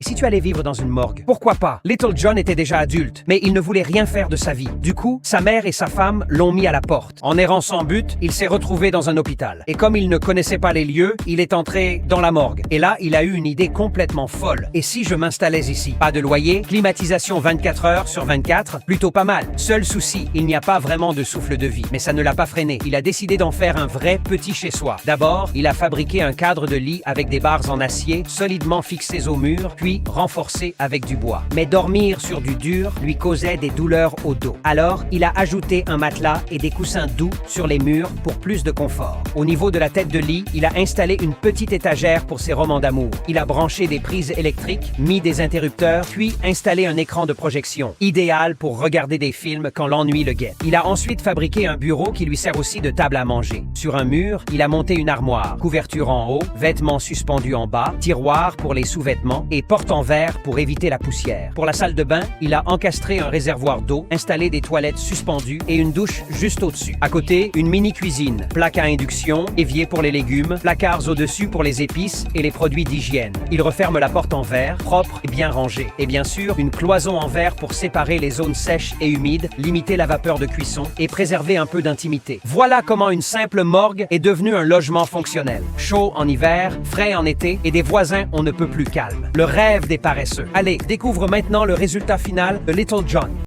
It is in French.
Si tu allais vivre dans une morgue, pourquoi pas? Little John était déjà adulte, mais il ne voulait rien faire de sa vie. Du coup, sa mère et sa femme l'ont mis à la porte. En errant sans but, il s'est retrouvé dans un hôpital. Et comme il ne connaissait pas les lieux, il est entré dans la morgue. Et là, il a eu une idée complètement folle. Et si je m'installais ici? Pas de loyer, climatisation 24 heures sur 24, plutôt pas mal. Seul souci, il n'y a pas vraiment de souffle de vie. Mais ça ne l'a pas freiné. Il a décidé d'en faire un vrai petit chez-soi. D'abord, il a fabriqué un cadre de lit avec des barres en acier solidement fixées au mur, puis renforcé avec du bois. Mais dormir sur du dur lui causait des douleurs au dos. Alors, il a ajouté un matelas et des coussins doux sur les murs pour plus de confort. Au niveau de la tête de lit, il a installé une petite étagère pour ses romans d'amour. Il a branché des prises électriques, mis des interrupteurs, puis installé un écran de projection, idéal pour regarder des films quand l'ennui le guette. Il a ensuite fabriqué un bureau qui lui sert aussi de table à manger. Sur un mur, il a monté une armoire, couverture en haut, vêtements suspendus en bas, tiroir pour les sous-vêtements et porte en verre pour éviter la poussière. Pour la salle de bain, il a encastré un réservoir d'eau, installé des toilettes suspendues et une douche juste au-dessus. À côté, une mini-cuisine, plaque à induction, évier pour les légumes, placards au-dessus pour les épices et les produits d'hygiène. Il referme la porte en verre, propre et bien rangée. Et bien sûr, une cloison en verre pour séparer les zones sèches et humides, limiter la vapeur de cuisson et préserver un peu d'intimité. Voilà comment une simple morgue est devenue un logement fonctionnel. Chaud en hiver, frais en été et des voisins on ne peut plus calmes. Le rêve des paresseux. Allez, découvre maintenant le résultat final de Little John.